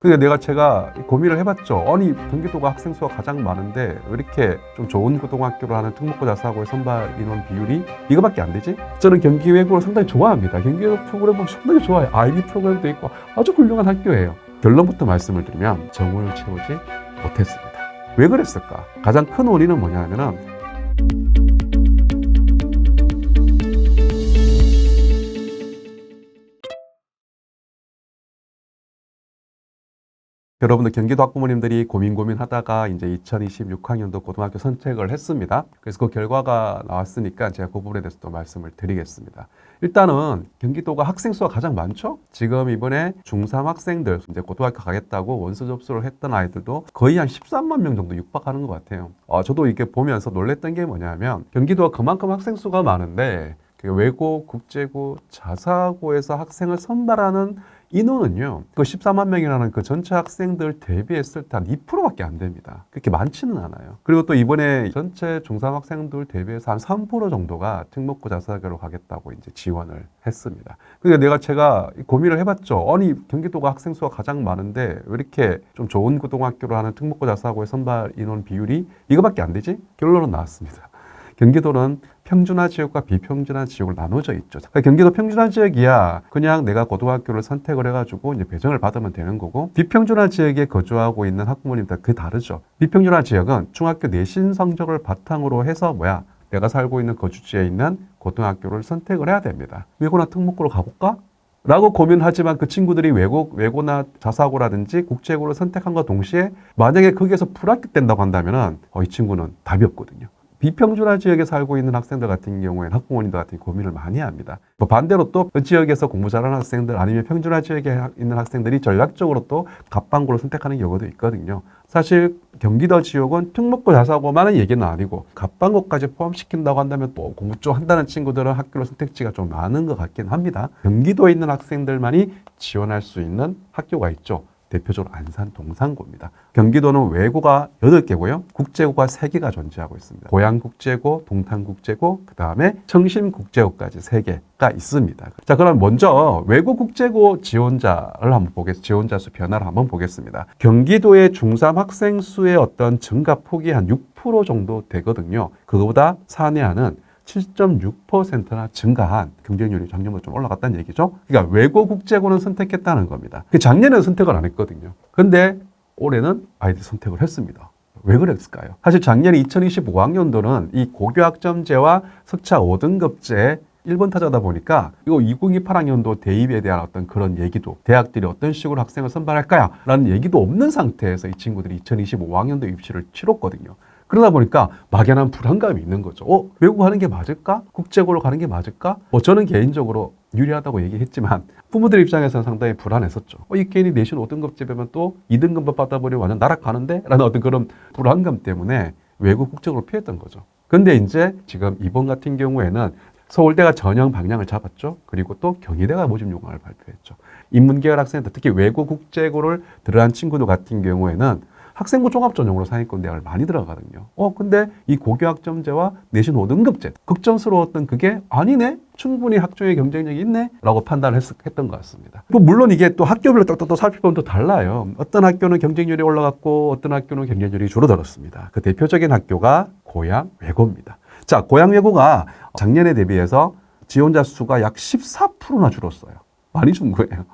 근데 제가 고민을 해봤죠. 아니, 경기도가 학생 수가 가장 많은데 왜 이렇게 좀 좋은 고등학교로 하는 특목고 자사고의 선발 인원 비율이 이거밖에 안 되지? 저는 경기 외고를 상당히 좋아합니다. 경기 외고 프로그램 상당히 좋아해요. IB 프로그램도 있고 아주 훌륭한 학교예요. 결론부터 말씀을 드리면 정원을 채우지 못했습니다. 왜 그랬을까? 가장 큰 원인은 뭐냐면은 여러분들 경기도 학부모님들이 고민하다가 이제 2026학년도 고등학교 선택을 했습니다. 그래서 그 결과가 나왔으니까 제가 그 부분에 대해서 또 말씀을 드리겠습니다. 일단은 경기도가 학생 수가 가장 많죠? 지금 이번에 중3 학생들 이제 고등학교 가겠다고 원서 접수를 했던 아이들도 거의 한 13만 명 정도 육박하는 것 같아요. 저도 이렇게 보면서 놀랬던 게 뭐냐면 경기도가 그만큼 학생 수가 많은데 외고, 국제고, 자사고에서 학생을 선발하는 인원은요, 그 14만 명이라는 그 전체 학생들 대비했을 때 한 2%밖에 안 됩니다. 그렇게 많지는 않아요. 그리고 또 이번에 전체 중3 학생들 대비해서 한 3% 정도가 특목고 자사고로 가겠다고 이제 지원을 했습니다. 근데 제가 고민을 해봤죠. 아니, 경기도가 학생 수가 가장 많은데 왜 이렇게 좀 좋은 고등학교로 하는 특목고 자사고의 선발 인원 비율이 이거밖에 안 되지? 결론은 나왔습니다. 경기도는 평준화 지역과 비평준화 지역으로 나눠져 있죠. 경기도 평준화 지역이야 그냥 내가 고등학교를 선택을 해가지고 이제 배정을 받으면 되는 거고, 비평준화 지역에 거주하고 있는 학부모님들 그게 다르죠. 비평준화 지역은 중학교 내신 성적을 바탕으로 해서 내가 살고 있는 거주지에 있는 고등학교를 선택을 해야 됩니다. 외고나 특목고로 가볼까? 라고 고민하지만 그 친구들이 외고나 자사고라든지 국제고를 선택한과 동시에 만약에 거기에서 불합격된다고 한다면 이 친구는 답이 없거든요. 비평준화 지역에 살고 있는 학생들 같은 경우에는 학부모님들 같은 고민을 많이 합니다. 반대로 또 그 지역에서 공부 잘하는 학생들 아니면 평준화 지역에 있는 학생들이 전략적으로 또 갑방고를 선택하는 경우도 있거든요. 사실 경기도 지역은 특목고 자사고만은 얘기는 아니고 갑방고까지 포함시킨다고 한다면 또 공부 쪽 한다는 친구들은 학교로 선택지가 좀 많은 것 같긴 합니다. 경기도에 있는 학생들만이 지원할 수 있는 학교가 있죠. 대표적으로 안산 동산고입니다. 경기도는 외고가 8개고요. 국제고가 3개가 존재하고 있습니다. 고양국제고, 동탄국제고, 그 다음에 청심국제고까지 3개가 있습니다. 자, 그럼 먼저 외고 국제고 지원자를 한번 보겠습니다. 지원자 수 변화를 한번 보겠습니다. 경기도의 중3 학생 수의 어떤 증가 폭이 한 6% 정도 되거든요. 그거보다 산해안은 7.6%나 증가한 경쟁률이 작년보다 좀 올라갔다는 얘기죠. 그러니까 외고 국제고는 선택했다는 겁니다. 작년에는 선택을 안 했거든요. 근데 올해는 아이들이 선택을 했습니다. 왜 그랬을까요? 사실 작년 2025학년도는 이 고교학점제와 석차 5등급제 1번 타자다 보니까 이거 2028학년도 대입에 대한 어떤 그런 얘기도, 대학들이 어떤 식으로 학생을 선발할까요? 라는 얘기도 없는 상태에서 이 친구들이 2025학년도 입시를 치렀거든요. 그러다 보니까 막연한 불안감이 있는 거죠. 외국 가는 게 맞을까? 국제고로 가는 게 맞을까? 저는 개인적으로 유리하다고 얘기했지만 부모들 입장에서는 상당히 불안했었죠. 이 괜히 내신 5등급제면 또 2등급만 받아버리면 완전 나락가는데? 라는 어떤 그런 불안감 때문에 외국 국제고로 피했던 거죠. 근데 이제 지금 이번 같은 경우에는 서울대가 전형 방향을 잡았죠. 그리고 또 경희대가 모집 요강을 발표했죠. 인문계열 학생들, 특히 외고 국제고를 들어간 친구들 같은 경우에는 학생부 종합 전형으로 상위권 대학을 많이 들어가거든요. 근데 이 고교학점제와 내신 5등급제, 극점스러웠던 그게 아니네? 충분히 학종의 경쟁력이 있네? 라고 판단을 했던 것 같습니다. 물론 이게 또 학교별로 또 살펴보면 또 달라요. 어떤 학교는 경쟁률이 올라갔고 어떤 학교는 경쟁률이 줄어들었습니다. 그 대표적인 학교가 고양 외고입니다. 자, 고양 외고가 작년에 대비해서 지원자 수가 약 14%나 줄었어요. 많이 준 거예요.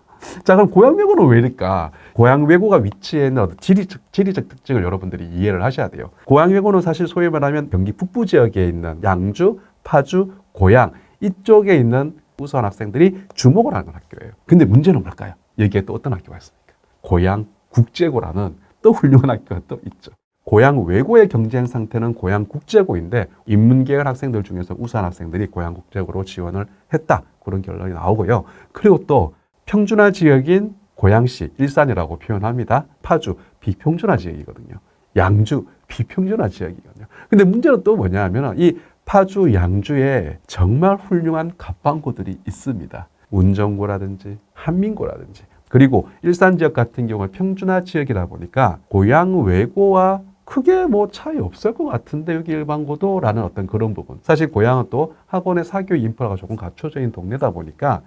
자, 그럼 고양 외고는 왜 이럴까? 고양 외고가 위치해 있는 지리적 특징을 여러분들이 이해를 하셔야 돼요. 고양 외고는 사실 소위 말하면 경기 북부 지역에 있는 양주, 파주, 고양 이쪽에 있는 우수한 학생들이 주목을 하는 학교예요. 근데 문제는 뭘까요? 여기에 또 어떤 학교가 있습니까? 고양 국제고라는 또 훌륭한 학교가 또 있죠. 고양 외고의 경쟁 상태는 고양 국제고인데 인문계열 학생들 중에서 우수한 학생들이 고양 국제고로 지원을 했다. 그런 결론이 나오고요. 그리고 또 평준화 지역인 고양시, 일산이라고 표현합니다. 파주, 비평준화 지역이거든요. 양주, 비평준화 지역이거든요. 근데 문제는 또 뭐냐면 이 파주, 양주에 정말 훌륭한 갑방고들이 있습니다. 운정고라든지 한민고라든지. 그리고 일산 지역 같은 경우는 평준화 지역이다 보니까 고양 외고와 크게 차이 없을 것 같은데 여기 일반고도 라는 어떤 그런 부분. 사실 고양은 또 학원의 사교 인프라가 조금 갖춰져 있는 동네다 보니까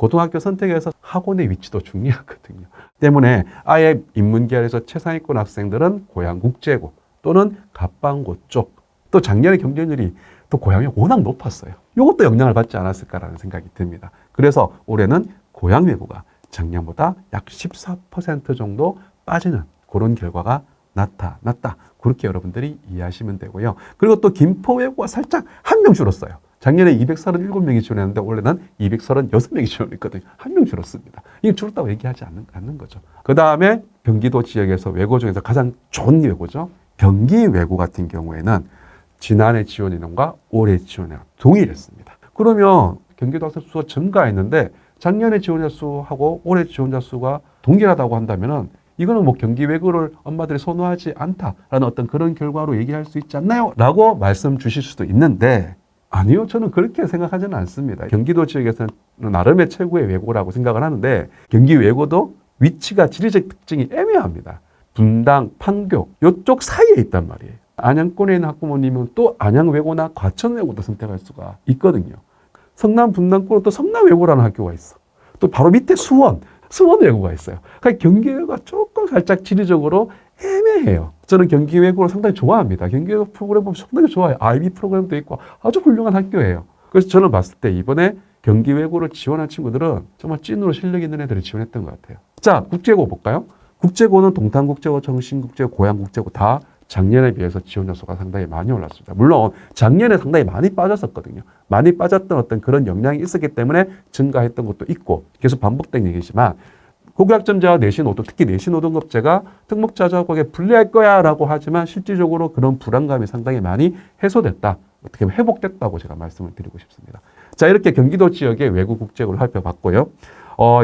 고등학교 선택에서 학원의 위치도 중요하거든요. 때문에 아예 인문계열에서 최상위권 학생들은 고양 국제고 또는 갑방고 쪽, 또 작년에 경쟁률이 또 고양이 워낙 높았어요. 이것도 영향을 받지 않았을까라는 생각이 듭니다. 그래서 올해는 고양 외고가 작년보다 약 14% 정도 빠지는 그런 결과가 나타났다. 그렇게 여러분들이 이해하시면 되고요. 그리고 또 김포 외고가 살짝 한 명 줄었어요. 작년에 237명이 지원했는데 올해는 236명이 지원했거든요. 한 명 줄었습니다. 이게 줄었다고 얘기하지 않는 거죠. 그 다음에 경기도 지역에서 외고 중에서 가장 좋은 외고죠. 경기 외고 같은 경우에는 지난해 지원 인원과 올해 지원 인원 동일했습니다. 그러면 경기도 학생 수가 증가했는데 작년에 지원자 수하고 올해 지원자 수가 동일하다고 한다면은 이거는 뭐 경기 외고를 엄마들이 선호하지 않다라는 어떤 그런 결과로 얘기할 수 있지 않나요? 라고 말씀 주실 수도 있는데 아니요. 저는 그렇게 생각하지는 않습니다. 경기도 지역에서는 나름의 최고의 외고라고 생각을 하는데 경기 외고도 위치가 지리적 특징이 애매합니다. 분당, 판교 이쪽 사이에 있단 말이에요. 안양권에 있는 학부모님은 또 안양 외고나 과천 외고도 선택할 수가 있거든요. 성남 분당권은 또 성남 외고라는 학교가 있어. 또 바로 밑에 수원 외고가 있어요. 그러니까 경기 외고가 조금 살짝 지리적으로 애매해요. 저는 경기 외고를 상당히 좋아합니다. 경기 외고 프로그램 보면 상당히 좋아요. IB 프로그램도 있고 아주 훌륭한 학교예요. 그래서 저는 봤을 때 이번에 경기 외고를 지원한 친구들은 정말 찐으로 실력 있는 애들이 지원했던 것 같아요. 자, 국제고 볼까요? 국제고는 동탄국제고, 정신국제고, 고양국제고 다 작년에 비해서 지원자 수가 상당히 많이 올랐습니다. 물론 작년에 상당히 많이 빠졌었거든요. 많이 빠졌던 어떤 그런 영향이 있었기 때문에 증가했던 것도 있고 계속 반복된 얘기지만 고교학점제와 내신오등, 특히 내신오등급제가 특목자자고에 불리할 거야 라고 하지만 실질적으로 그런 불안감이 상당히 많이 해소됐다. 어떻게 보면 회복됐다고 제가 말씀을 드리고 싶습니다. 자, 이렇게 경기도 지역의 외국 국제고를 살펴봤고요.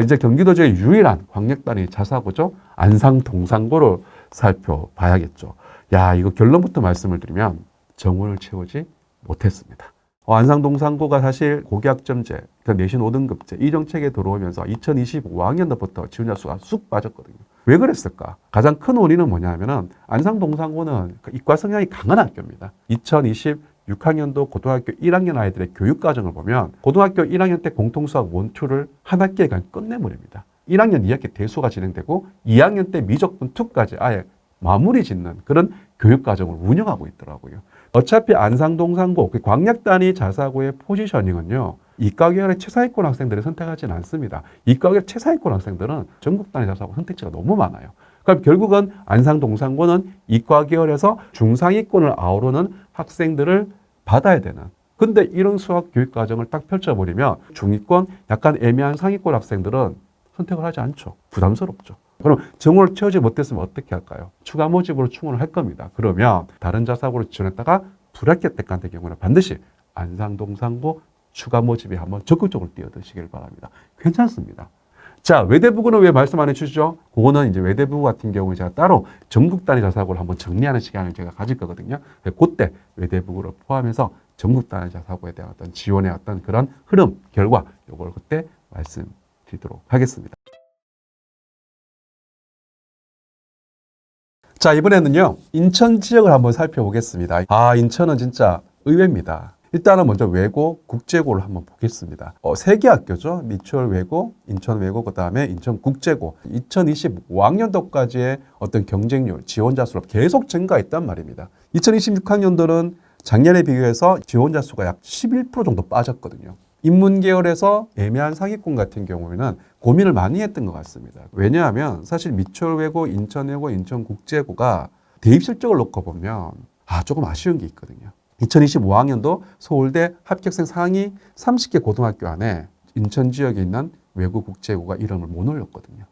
이제 경기도 지역의 유일한 광역단위 자사고죠. 안상 동산고를 살펴봐야겠죠. 야, 이거 결론부터 말씀을 드리면 정원을 채우지 못했습니다. 안상동산고가 사실 고교학점제, 내신 5등급제 이 정책에 들어오면서 2025학년도부터 지원자 수가 쑥 빠졌거든요. 왜 그랬을까? 가장 큰 원인은 뭐냐면은 안상동산고는 이과 성향이 강한 학교입니다. 2026학년도 고등학교 1학년 아이들의 교육과정을 보면 고등학교 1학년 때 공통수학 원투를 한 학기에 그냥 끝내버립니다. 1학년 2학기 대수가 진행되고 2학년 때 미적분 2까지 아예 마무리 짓는 그런 교육과정을 운영하고 있더라고요. 어차피 안상동산고, 광역단위 자사고의 포지셔닝은요, 이과 계열의 최상위권 학생들을 선택하지는 않습니다. 이과 계열 최상위권 학생들은 전국 단위 자사고 선택지가 너무 많아요. 그럼 결국은 안상동산고는 이과 계열에서 중상위권을 아우르는 학생들을 받아야 되는. 근데 이런 수학 교육 과정을 딱 펼쳐버리면 중위권, 약간 애매한 상위권 학생들은 선택을 하지 않죠. 부담스럽죠. 그럼 정원을 채우지 못했으면 어떻게 할까요? 추가 모집으로 충원을 할 겁니다. 그러면 다른 자사고를 지원했다가 불합격한 경우는 반드시 안상동산고 추가 모집에 한번 적극적으로 뛰어드시길 바랍니다. 괜찮습니다. 자, 외대부고는 왜 말씀 안 해주시죠? 그거는 이제 외대부고 같은 경우에 제가 따로 전국 단위 자사고를 한번 정리하는 시간을 제가 가질 거거든요. 그때 외대부고를 포함해서 전국 단위 자사고에 대한 어떤 지원의 어떤 그런 흐름, 결과, 요걸 그때 말씀드리도록 하겠습니다. 자, 이번에는요, 인천 지역을 한번 살펴보겠습니다. 인천은 진짜 의외입니다. 일단은 먼저 외고, 국제고를 한번 보겠습니다. 세 개 학교죠. 미추홀 외고, 인천 외고, 그 다음에 인천 국제고. 2025학년도까지의 어떤 경쟁률, 지원자 수로 계속 증가했단 말입니다. 2026학년도는 작년에 비교해서 지원자 수가 약 11% 정도 빠졌거든요. 인문계열에서 애매한 상위권 같은 경우에는 고민을 많이 했던 것 같습니다. 왜냐하면 사실 미추홀외고, 인천외고, 인천국제고가 대입 실적을 놓고 보면 조금 아쉬운 게 있거든요. 2025학년도 서울대 합격생 상위 30개 고등학교 안에 인천 지역에 있는 외고 국제고가 이름을 못 올렸거든요.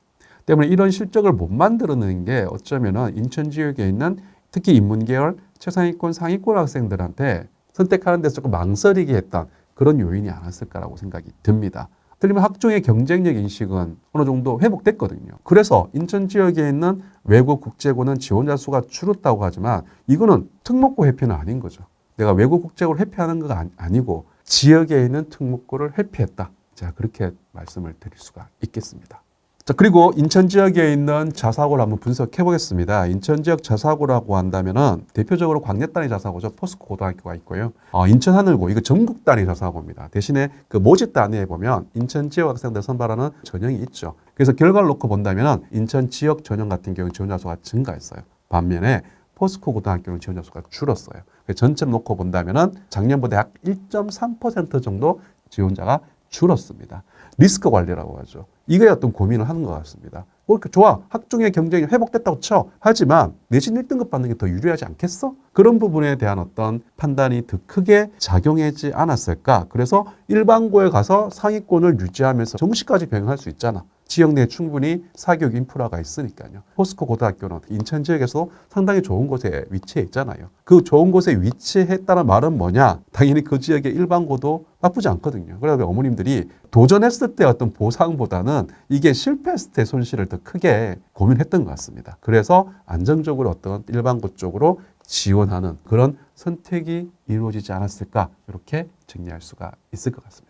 때문에 이런 실적을 못 만들어내는 게 어쩌면은 인천 지역에 있는 특히 인문계열 최상위권 상위권 학생들한테 선택하는 데서 조금 망설이게 했던 그런 요인이 아니었을까라고 생각이 듭니다. 틀리면 학종의 경쟁력 인식은 어느 정도 회복됐거든요. 그래서 인천 지역에 있는 외고 국제고는 지원자 수가 줄었다고 하지만 이거는 특목고 회피는 아닌 거죠. 내가 외고 국제고를 회피하는 거 아니고 지역에 있는 특목고를 회피했다. 제가 그렇게 말씀을 드릴 수가 있겠습니다. 자, 그리고 인천 지역에 있는 자사고를 한번 분석해 보겠습니다. 인천 지역 자사고라고 한다면은 대표적으로 광역 단위 자사고죠. 포스코 고등학교가 있고요. 인천 하늘고 이거 전국 단위 자사고입니다. 대신에 그 모집 단위에 보면 인천 지역 학생들 선발하는 전형이 있죠. 그래서 결과를 놓고 본다면은 인천 지역 전형 같은 경우 지원자 수가 증가했어요. 반면에 포스코 고등학교는 지원자 수가 줄었어요. 전체를 놓고 본다면은 작년보다 약 1.3% 정도 지원자가 줄었습니다. 리스크 관리라고 하죠. 이거에 어떤 고민을 하는 것 같습니다. 그러니까 좋아. 학종의 경쟁이 회복됐다고 쳐. 하지만 내신 1등급 받는 게 더 유리하지 않겠어? 그런 부분에 대한 어떤 판단이 더 크게 작용하지 않았을까? 그래서 일반고에 가서 상위권을 유지하면서 정시까지 병행할 수 있잖아. 지역 내에 충분히 사교육 인프라가 있으니까요. 포스코 고등학교는 인천 지역에서 상당히 좋은 곳에 위치해 있잖아요. 그 좋은 곳에 위치했다는 말은 뭐냐? 당연히 그 지역의 일반고도 나쁘지 않거든요. 그래서 어머님들이 도전했을 때 어떤 보상보다는 이게 실패했을 때 손실을 더 크게 고민했던 것 같습니다. 그래서 안정적으로 어떤 일반고 쪽으로 지원하는 그런 선택이 이루어지지 않았을까? 이렇게 정리할 수가 있을 것 같습니다.